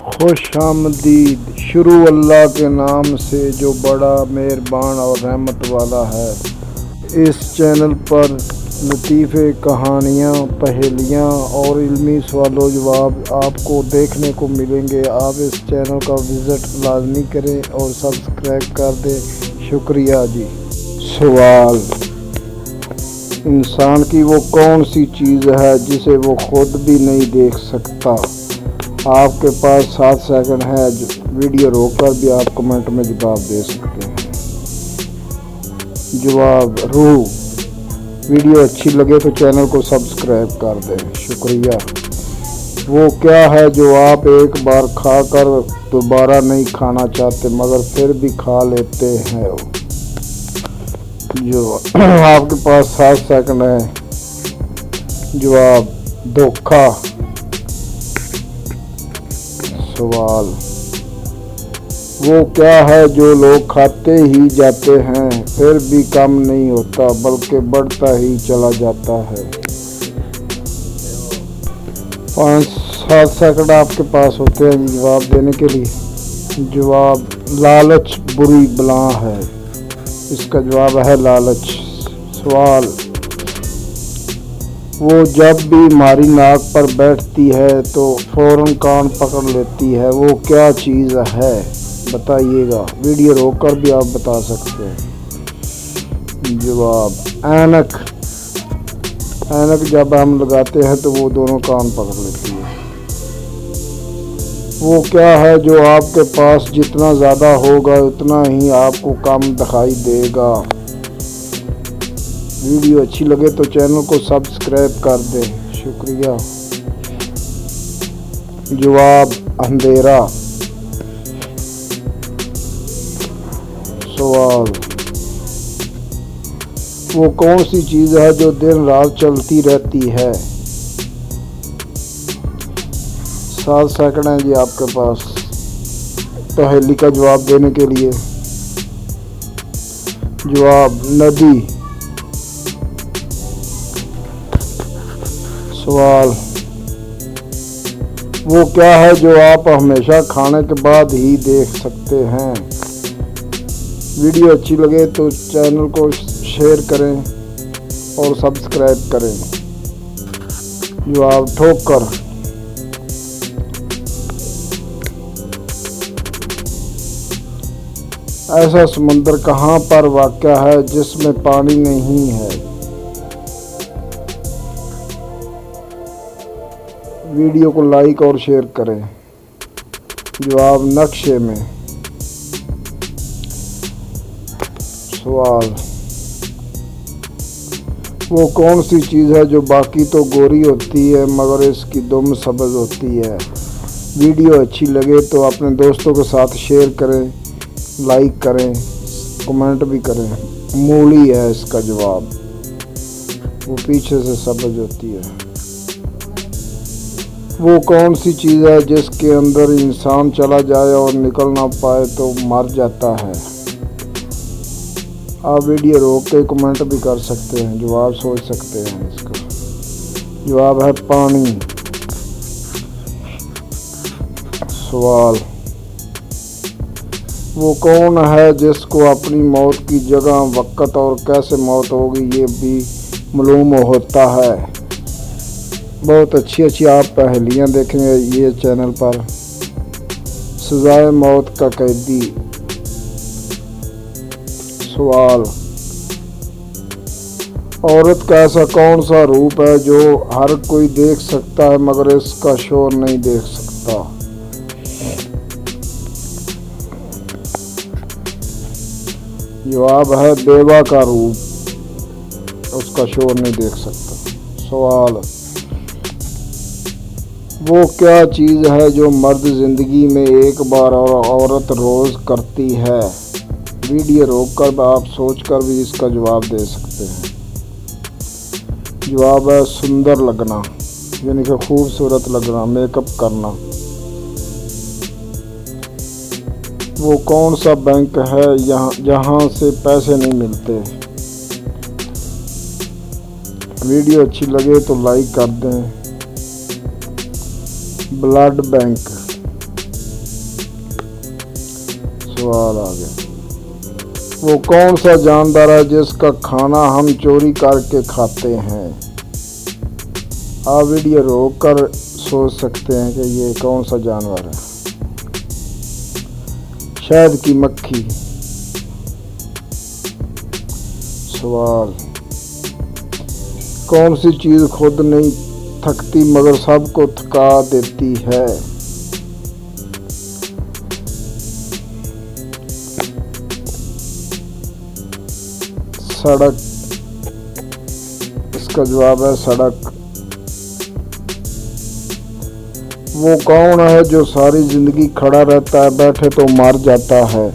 खुश आमदीद। शुरू अल्लाह के नाम से जो बड़ा मेहरबान और रहमत वाला है। इस चैनल पर लतीफ़े, कहानियाँ, पहेलियाँ और इल्मी सवालों जवाब आपको देखने को मिलेंगे। आप इस चैनल का विज़िट लाजमी करें और सब्सक्राइब कर दें। शुक्रिया जी। सवाल: इंसान की वो कौन सी चीज़ है जिसे वो खुद भी नहीं देख सकता? आपके पास 7 सेकंड है। वीडियो रोककर भी आप कमेंट में जवाब दे सकते हैं। जवाब: रूह। वीडियो अच्छी लगे तो चैनल को सब्सक्राइब कर दें। शुक्रिया। वो क्या है जो आप एक बार खाकर दोबारा नहीं खाना चाहते मगर फिर भी खा लेते हैं? जो आपके पास 7 सेकंड है। जवाब: धोखा। सवाल: वो क्या है जो लोग खाते ही जाते हैं फिर भी कम नहीं होता बल्कि बढ़ता ही चला जाता है? 5-7 सेकंड आपके पास होते हैं जवाब देने के लिए। जवाब: लालच बुरी बला है। इसका जवाब है लालच। सवाल: वो जब भी हमारी नाक पर बैठती है तो फौरन कान पकड़ लेती है, वो क्या चीज़ है? बताइएगा। वीडियो रोककर भी आप बता सकते हैं। जवाब: ऐनक। ऐनक जब हम लगाते हैं तो वो दोनों कान पकड़ लेती है। वो क्या है जो आपके पास जितना ज़्यादा होगा उतना ही आपको कम दिखाई देगा? वीडियो अच्छी लगे तो चैनल को सब्सक्राइब कर दें। शुक्रिया। जवाब: अंधेरा। सवाल: वो कौन सी चीज़ है जो दिन रात चलती रहती है? 7 सेकंड है जी आपके पास पहेली का जवाब देने के लिए। जवाब: नदी। सवाल: वो क्या है जो आप हमेशा खाने के बाद ही देख सकते हैं? वीडियो अच्छी लगे तो चैनल को शेयर करें और सब्सक्राइब करें। जवाब: ठोकर। ऐसा समुंदर कहाँ पर वाक़या है जिसमें पानी नहीं है? वीडियो को लाइक और शेयर करें। जवाब: नक्शे में। सवाल: वो कौन सी चीज़ है जो बाकी तो गोरी होती है मगर इसकी दुम सब्ज़ होती है? वीडियो अच्छी लगे तो अपने दोस्तों के साथ शेयर करें, लाइक करें, कमेंट भी करें। मूली है इसका जवाब। वो पीछे से सब्ज़ होती है। वो कौन सी चीज़ है जिसके अंदर इंसान चला जाए और निकल ना पाए तो मर जाता है? आप वीडियो रोक के कमेंट भी कर सकते हैं, जवाब सोच सकते हैं इसका। जवाब है पानी। सवाल: वो कौन है जिसको अपनी मौत की जगह, वक़्त और कैसे मौत होगी ये भी मालूम होता है? बहुत अच्छी आप पहेलियाँ देखेंगे ये चैनल पर। सज़ाए मौत का कैदी। सवाल: औरत का ऐसा कौन सा रूप है जो हर कोई देख सकता है मगर इसका शोर नहीं देख सकता? जवाब है बेवा का रूप। उसका शोर नहीं देख सकता। सवाल: वो क्या चीज़ है जो मर्द ज़िंदगी में एक बार और औरत रोज़ करती है? वीडियो रोककर आप सोचकर भी इसका जवाब दे सकते हैं। जवाब है सुंदर लगना, यानी कि खूबसूरत लगना, मेकअप करना। वो कौन सा बैंक है जहाँ से पैसे नहीं मिलते? वीडियो अच्छी लगे तो लाइक कर दें। Blood bank. सवाल आ गया, वो कौन सा जानवर है जिसका खाना हम चोरी करके खाते हैं? आप वीडियो रोक कर सोच सकते हैं कि ये कौन सा जानवर है। शहद की मक्खी। सवाल, कौन सी चीज़ खुद नहीं थकती मगर सबको थका देती है? सड़क। इसका जवाब है सड़क। वो कौन है जो सारी जिंदगी खड़ा रहता है, बैठे तो मर जाता है?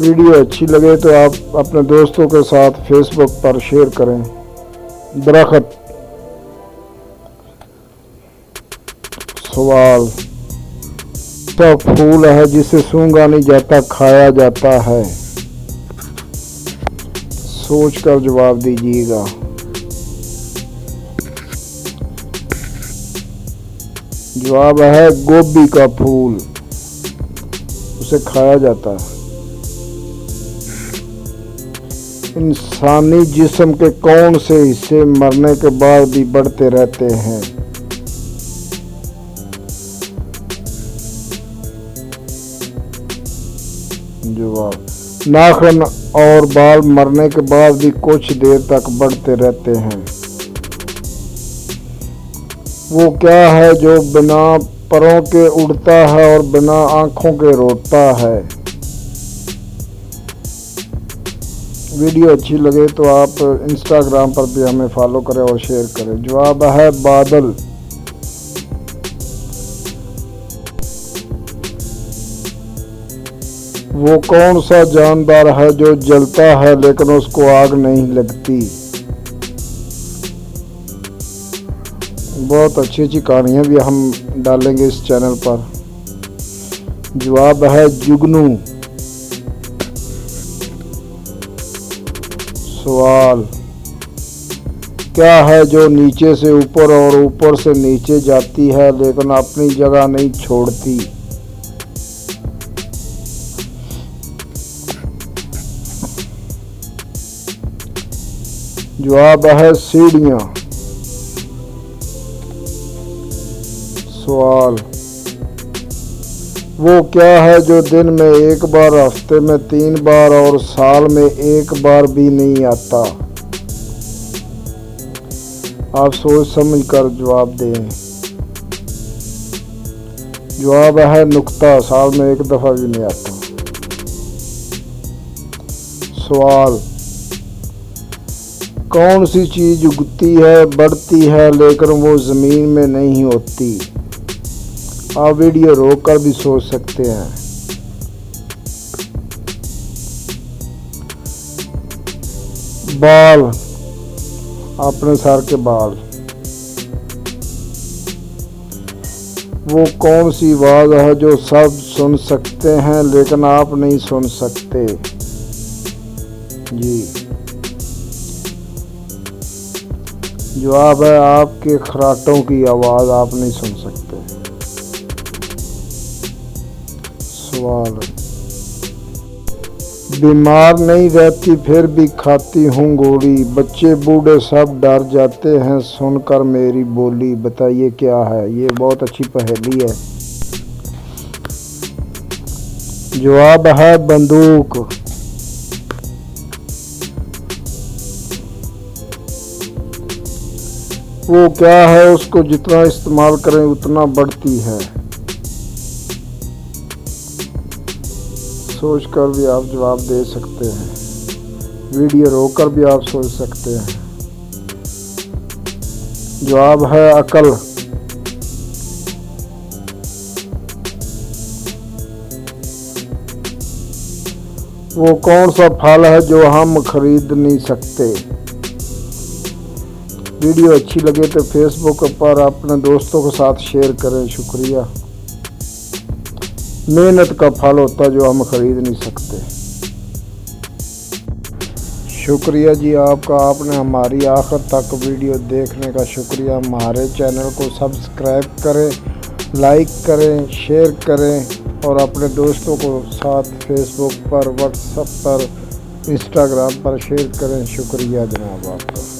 वीडियो अच्छी लगे तो आप अपने दोस्तों के साथ फेसबुक पर शेयर करें। दरख्त। सवाल, तो फूल है जिसे सूंघा नहीं जाता, खाया जाता है? सोच कर जवाब दीजिएगा। जवाब है गोभी का फूल, उसे खाया जाता है। इंसानी जिस्म के कौन से हिस्से मरने के बाद भी बढ़ते रहते हैं? जवाब, नाखून और बाल मरने के बाद भी कुछ देर तक बढ़ते रहते हैं। वो क्या है जो बिना परों के उड़ता है और बिना आंखों के रोता है? वीडियो अच्छी लगे तो आप इंस्टाग्राम पर भी हमें फॉलो करें और शेयर करें। जवाब है बादल। वो कौन सा जानदार है जो जलता है लेकिन उसको आग नहीं लगती? बहुत अच्छी अच्छी कहानियाँ भी हम डालेंगे इस चैनल पर। जवाब है जुगनू। सवाल, क्या है जो नीचे से ऊपर और ऊपर से नीचे जाती है लेकिन अपनी जगह नहीं छोड़ती? जवाब है सीढ़ियाँ। सवाल, वो क्या है जो दिन में एक बार, हफ्ते में 3 बार और साल में 1 बार भी नहीं आता? आप सोच समझ कर जवाब दें। जवाब है नुक्ता, साल में 1 दफा भी नहीं आता। सवाल, कौन सी चीज उगती है, बढ़ती है लेकिन वो जमीन में नहीं होती? आप वीडियो रोक कर भी सोच सकते हैं। बाल, अपने सर के बाल। वो कौन सी आवाज है जो सब सुन सकते हैं लेकिन आप नहीं सुन सकते? जी, जवाब है आपके खर्राटों की आवाज़ आप नहीं सुन सकते। सवाल, बीमार नहीं रहती फिर भी खाती हूँ गोली, बच्चे बूढ़े सब डर जाते हैं सुनकर मेरी बोली। बताइए क्या है? ये बहुत अच्छी पहेली है। जवाब है बंदूक। वो क्या है उसको जितना इस्तेमाल करें उतना बढ़ती है? सोचकर भी आप जवाब दे सकते हैं। वीडियो रोककर भी आप सोच सकते हैं। जवाब है अकल। वो कौन सा फल है जो हम खरीद नहीं सकते? वीडियो अच्छी लगे तो फेसबुक पर अपने दोस्तों के साथ शेयर करें। शुक्रिया। मेहनत का फल होता है जो हम खरीद नहीं सकते। शुक्रिया जी आपका, आपने हमारी आखिर तक वीडियो देखने का शुक्रिया। हमारे चैनल को सब्सक्राइब करें लाइक करें, शेयर करें और अपने दोस्तों को साथ फेसबुक पर, व्हाट्सएप पर, इंस्टाग्राम पर शेयर करें। शुक्रिया जनाब आपका।